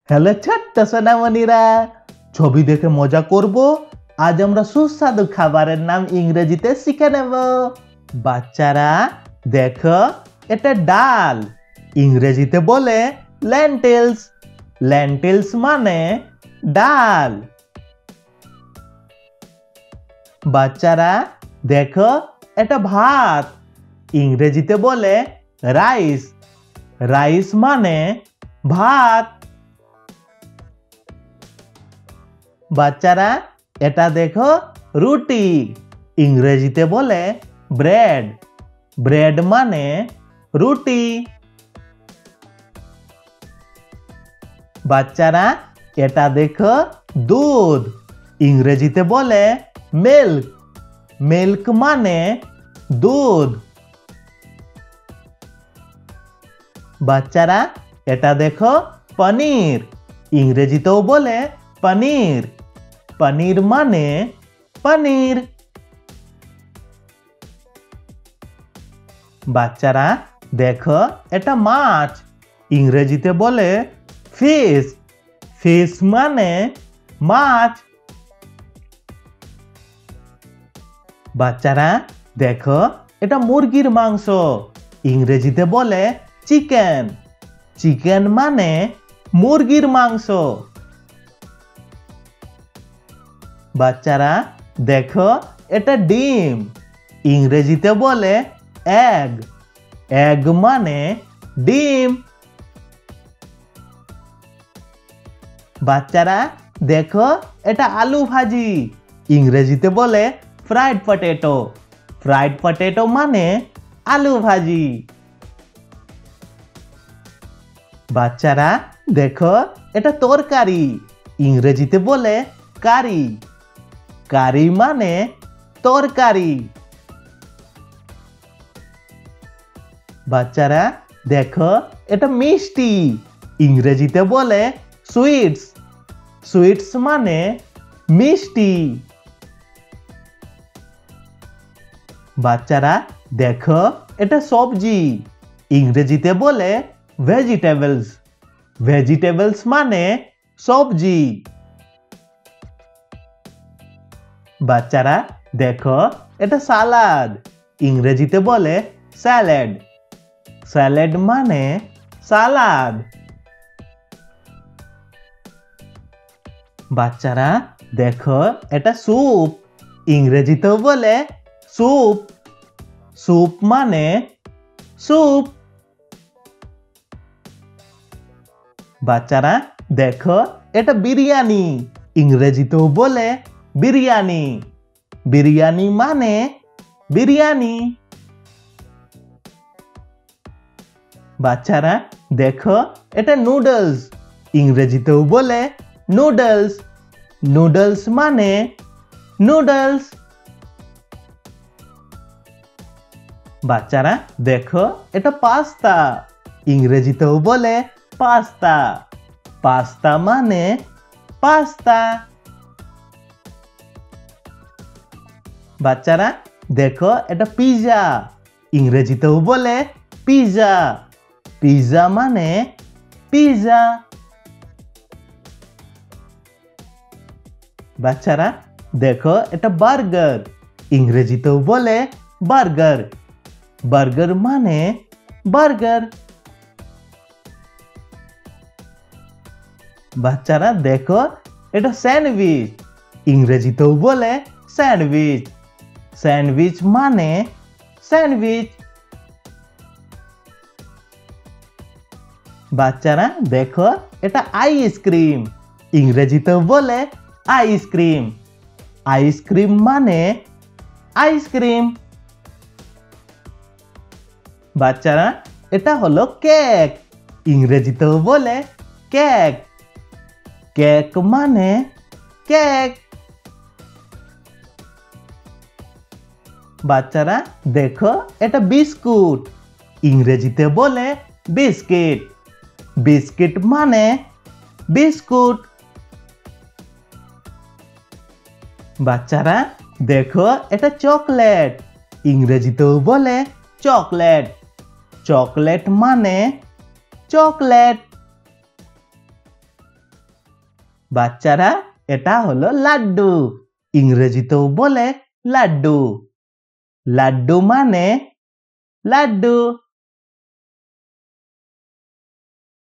Hello ছোট্ট সোনামণিরা, ছবি দেখে মজা করব। আজ আমরা সুস্বাদু খাবারের নাম ইংরেজিতে শিখে নেব। বাচ্চারা দেখো, এটা ডাল। ইংরেজিতে বলে লেন্টিলস। লেন্টিলস মানে ডাল। বাচ্চারা দেখো, এটা ভাত। ইংরেজিতে বলে রাইস। রাইস মানে ভাত। বাচ্চারা এটা দেখো, রুটি। ইংরেজিতে বলে ব্রেড। ব্রেড মানে রুটি। বাচ্চারা এটা দেখো, দুধ। ইংরেজিতে বলে মিল্ক। মিল্ক মানে দুধ। বাচ্চারা এটা দেখো, পনির। ইংরেজিতেও বলে পনির। পনির মানে পনির। বাচ্চারা দেখো, এটা মাছ। ইংরেজিতে বলে ফিশ। ফিশ মানে মাছ। বাচ্চারা দেখো, এটা মুরগির মাংস। ইংরেজিতে বলে চিকেন। চিকেন মানে মুরগির মাংস। বাচ্চারা দেখো, এটা ডিম। ইংরেজিতে বলে এগ। এগ মানে ডিম। বাচ্চারা দেখো, এটা আলু ভাজি। ইংরেজিতে বলে ফ্রাইড পটেটো। ফ্রাইড পটেটো মানে আলু ভাজি। বাচ্চারা দেখো, এটা তরকারি। ইংরেজিতে বলে কারি। কারি মানে তরকারি। বাচ্চারা দেখো, এটা মিষ্টি। ইংরেজিতে বলে সুইটস। সুইটস মানে মিষ্টি। বাচ্চারা দেখো, এটা সবজি। ইংরেজিতে বলে ভেজিটেবলস। ভেজিটেবলস মানে সবজি। বাচ্চারা দেখো, এটা সালাদ। ইংরেজিতে বলে স্যালাড। স্যালাড মানে সালাদ। বাচ্চারা দেখো, এটা স্যুপ। ইংরেজিতেও বলে স্যুপ। স্যুপ মানে স্যুপ। বাচ্চারা দেখো, এটা বিরিয়ানি। ইংরেজিতেও বলে বিরিয়ানি। বিরিয়ানি মানে বিরিয়ানি। বাচ্চারা দেখো, এটা নুডলস। ইংরেজিতেও বলে নুডলস। নুডলস মানে নুডলস। বাচ্চারা দেখো, এটা পাস্তা। ইংরেজিতেও বলে পাস্তা। পাস্তা মানে পাস্তা। বাচ্চারা দেখো, এটা পিৎজা। ইংরেজিতেও বলে পিৎজা। পিৎজা মানে পিৎজা। বাচ্চারা দেখো, এটা বার্গার। ইংরেজিতেও বলে বার্গার। বার্গার মানে বার্গার। বাচ্চারা দেখো, এটা স্যান্ডউইচ। ইংরেজিতেও বলে স্যান্ডউইচ। স্যান্ডউইচ মানে স্যান্ডউইচ। বাচ্চারা দেখো, এটা আইসক্রিম। ইংরেজিতেও বলে আইসক্রিম। আইসক্রিম মানে আইসক্রিম। বাচ্চারা এটা হলো কেক। ইংরেজিতেও বলে কেক। কেক মানে কেক। বাচ্চারা দেখো, এটা বিস্কুট। ইংরেজিতে বলে বিস্কিট। বিস্কিট মানে বিস্কুট। বাচ্চারা দেখো, এটা চকলেট। ইংরেজিতেও বলে চকলেট। চকলেট মানে চকলেট। বাচ্চারা এটা হলো লাড্ডু ইংরেজিতেও বলে লাড্ডু লাড্ডু মানে লাড্ডু